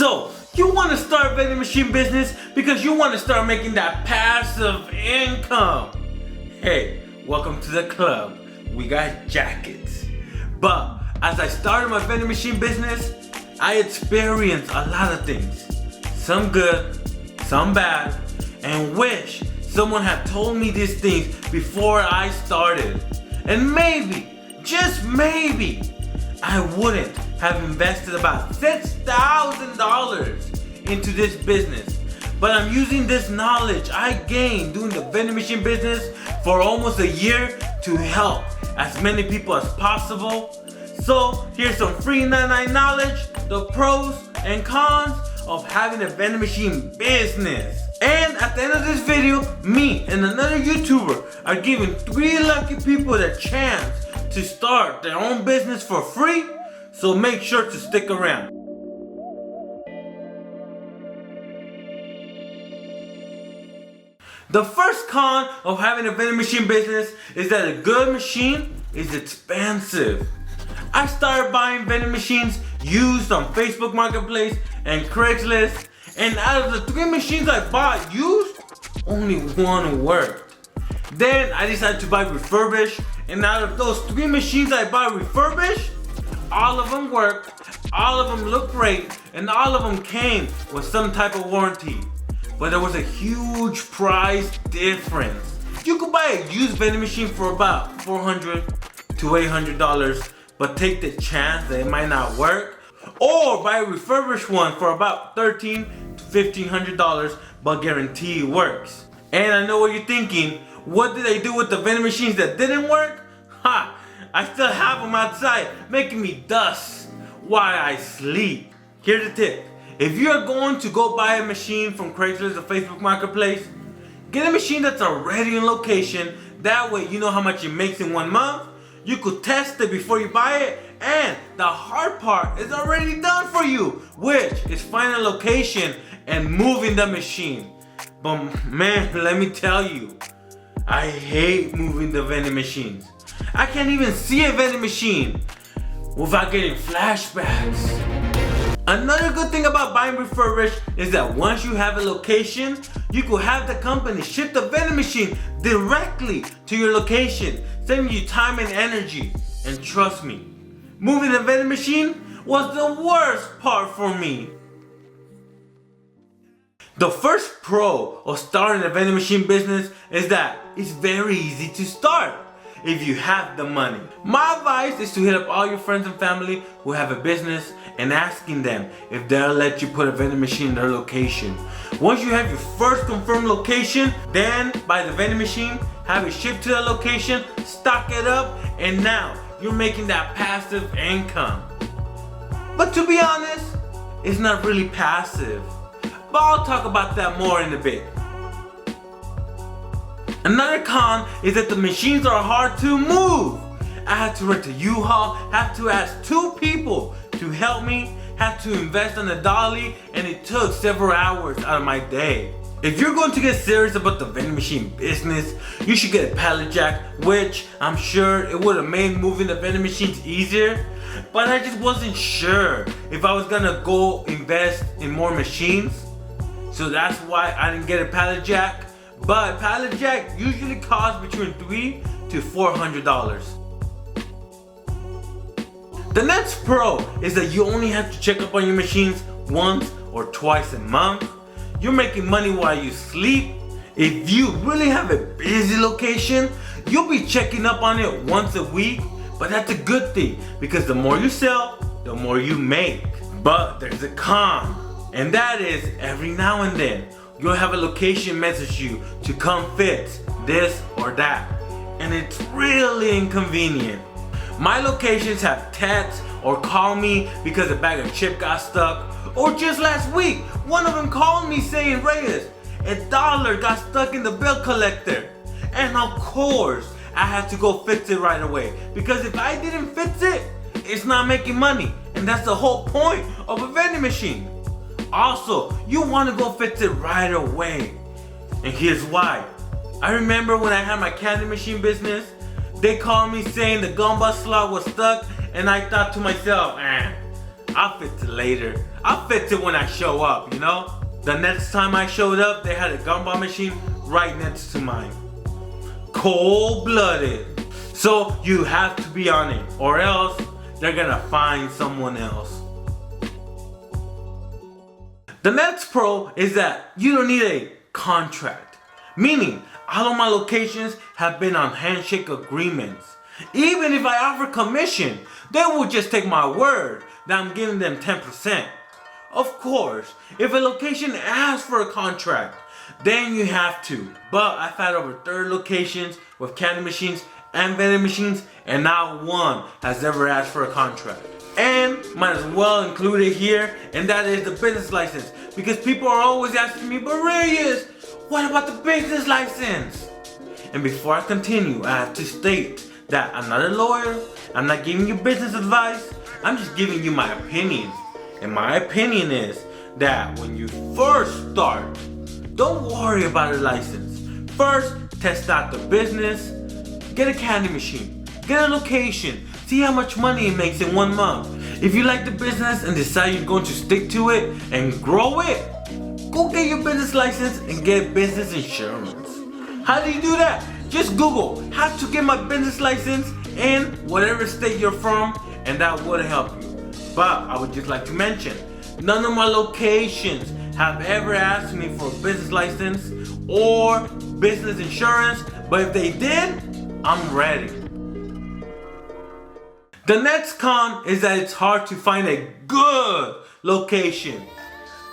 So, you want to start a vending machine business because you want to start making that passive income. Hey, welcome to the club. We got jackets. But as I started my vending machine business, I experienced a lot of things. Some good, some bad, and wish someone had told me these things before I started. And maybe, just maybe, I wouldn't have invested about $6,000 into this business. But I'm using this knowledge I gained doing the vending machine business for almost a year to help as many people as possible. So here's some free 99 knowledge, the pros and cons of having a vending machine business. And at the end of this video, me and another YouTuber are giving 3 lucky people the chance to start their own business for free. So make sure to stick around. The first con of having a vending machine business is that a good machine is expensive. I started buying vending machines used on Facebook Marketplace and Craigslist, and out of the 3 machines I bought used, only 1 worked. Then I decided to buy refurbished, and out of those 3 machines I bought refurbished, all of them worked, all of them looked great, and all of them came with some type of warranty. But there was a huge price difference. You could buy a used vending machine for about $400 to $800, but take the chance that it might not work. Or buy a refurbished one for about $1,300 to $1,500, but guarantee it works. And I know what you're thinking, what did I do with the vending machines that didn't work? Ha! I still have them outside, making me dust while I sleep. Here's the tip. If you're going to go buy a machine from Craigslist or Facebook Marketplace, get a machine that's already in location. That way you know how much it makes in 1 month. You could test it before you buy it, and the hard part is already done for you, which is finding a location and moving the machine. But man, let me tell you, I hate moving the vending machines. I can't even see a vending machine without getting flashbacks. Another good thing about buying refurbished is that once you have a location, you could have the company ship the vending machine directly to your location, saving you time and energy. And trust me, moving the vending machine was the worst part for me. The first pro of starting a vending machine business is that it's very easy to start if you have the money. My advice is to hit up all your friends and family who have a business and asking them if they'll let you put a vending machine in their location. Once you have your first confirmed location, then buy the vending machine, have it shipped to that location, stock it up, and now you're making that passive income. But to be honest, it's not really passive. But I'll talk about that more in a bit. Another con is that the machines are hard to move. I had to rent a U-Haul, have to ask 2 people to help me, had to invest on a dolly, and it took several hours out of my day. If you're going to get serious about the vending machine business, you should get a pallet jack, which I'm sure it would have made moving the vending machines easier. But I just wasn't sure if I was gonna go invest in more machines. So that's why I didn't get a pallet jack. But pallet jack usually costs between $300 to $400. The next pro is that you only have to check up on your machines once or twice a month. You're making money while you sleep. If you really have a busy location, you'll be checking up on it once a week. But that's a good thing because the more you sell, the more you make. But there's a con, and that is every now and then you'll have a location message you to come fix this or that, and it's really inconvenient. My locations have text or call me because a bag of chip got stuck, or just last week, one of them called me saying, Reyes, $1 got stuck in the bill collector. And of course, I had to go fix it right away, because if I didn't fix it, it's not making money, and that's the whole point of a vending machine. Also, you want to go fix it right away. And here's why. I remember when I had my candy machine business, they called me saying the Gumball slot was stuck, and I thought to myself, I'll fix it later. I'll fix it when I show up, you know? The next time I showed up, they had a gumball machine right next to mine. Cold-blooded. So you have to be on it, or else they're gonna find someone else. The next pro is that you don't need a contract. Meaning, all of my locations have been on handshake agreements. Even if I offer commission, they will just take my word that I'm giving them 10%. Of course, if a location asks for a contract, then you have to. But I've had over 30 locations with candy machines and vending machines, and not one has ever asked for a contract. And might as well include it here, and that is the business license. Because people are always asking me, but Reyes, what about the business license? And before I continue, I have to state that I'm not a lawyer, I'm not giving you business advice, I'm just giving you my opinion. And my opinion is that when you first start, don't worry about a license. First, test out the business, get a candy machine, get a location, see how much money it makes in 1 month. If you like the business and decide you're going to stick to it and grow it, go get your business license and get business insurance. How do you do that? Just Google how to get my business license in whatever state you're from, and that would help you. But I would just like to mention, none of my locations have ever asked me for a business license or business insurance, but if they did, I'm ready. The next con is that it's hard to find a good location.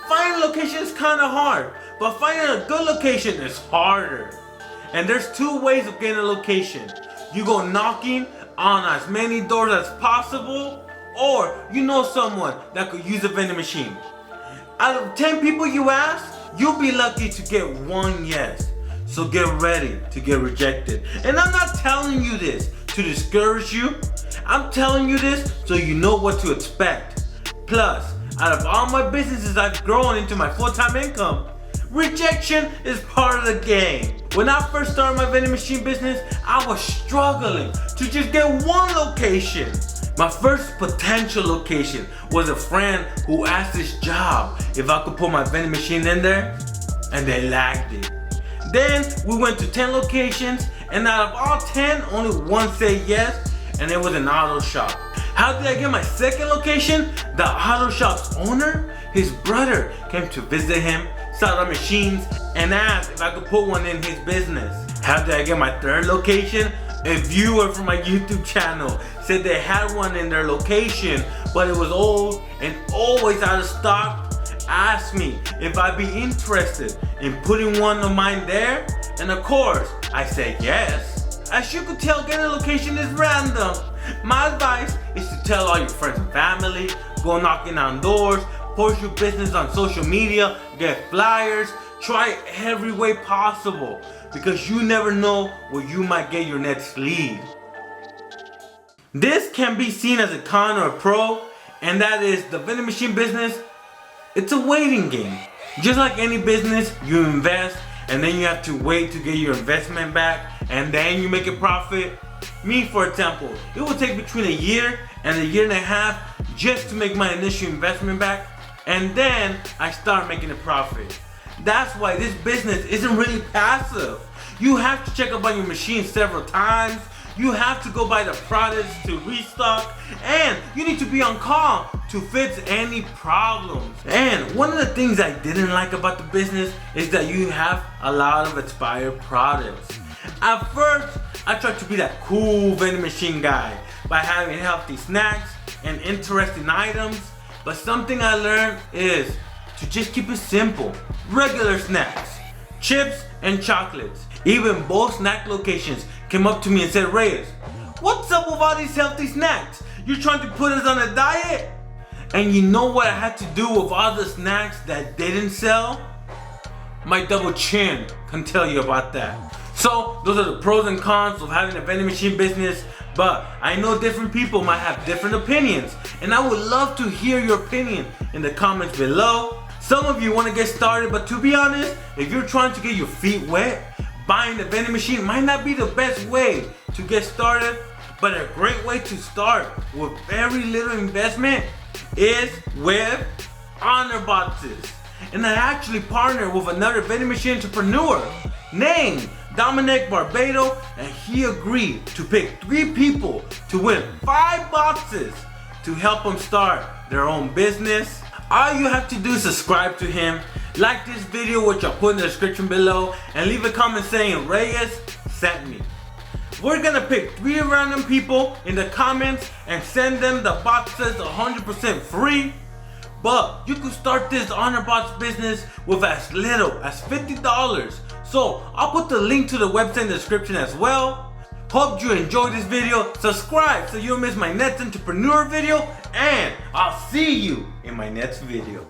Finding a location is kind of hard, but finding a good location is harder. And there's 2 ways of getting a location. You go knocking on as many doors as possible, or you know someone that could use a vending machine. Out of 10 people you ask, you'll be lucky to get 1 yes. So get ready to get rejected. And I'm not telling you this to discourage you. I'm telling you this so you know what to expect. Plus, out of all my businesses I've grown into my full-time income, rejection is part of the game. When I first started my vending machine business, I was struggling to just get 1 location. My first potential location was a friend who asked this job if I could put my vending machine in there, and they lagged it. Then we went to 10 locations, and out of all 10, only 1 said yes, and it was an auto shop. How did I get my second location? The auto shop's owner, his brother, came to visit him, saw the machines, and asked if I could put one in his business. How did I get my third location? A viewer from my YouTube channel said they had one in their location, but it was old and always out of stock. Asked me if I'd be interested in putting one of mine there, and of course, I said yes. As you could tell, getting a location is random. My advice is to tell all your friends and family, go knocking on doors, post your business on social media, get flyers, try every way possible, because you never know where you might get your next lead. This can be seen as a con or a pro, and that is the vending machine business. It's a waiting game. Just like any business, you invest and then you have to wait to get your investment back, and then you make a profit. Me, for example, it will take between a year and a year and a half just to make my initial investment back, and then I start making a profit. That's why this business isn't really passive. You have to check up on your machine several times. You have to go buy the products to restock, and you need to be on call to fix any problems. And one of the things I didn't like about the business is that you have a lot of expired products. At first, I tried to be that cool vending machine guy by having healthy snacks and interesting items, but something I learned is to just keep it simple. Regular snacks, chips and chocolates. Even both snack locations came up to me and said, Reyes, what's up with all these healthy snacks? You're trying to put us on a diet? And you know what I had to do with all the snacks that didn't sell? My double chin can tell you about that. So those are the pros and cons of having a vending machine business, but I know different people might have different opinions, and I would love to hear your opinion in the comments below. Some of you want to get started, but to be honest, if you're trying to get your feet wet, buying a vending machine might not be the best way to get started, but a great way to start with very little investment is with honor boxes. And I actually partnered with another vending machine entrepreneur named Dominick Barbato, and he agreed to pick 3 people to win 5 boxes to help them start their own business. All you have to do is subscribe to him, like this video, which I'll put in the description below, and leave a comment saying Reyes sent me. We're gonna pick 3 random people in the comments and send them the boxes 100% free. But you can start this honor box business with as little as $50. So I'll put the link to the website in the description as well. Hope you enjoyed this video. Subscribe so you don't miss my next entrepreneur video, and I'll see you in my next video.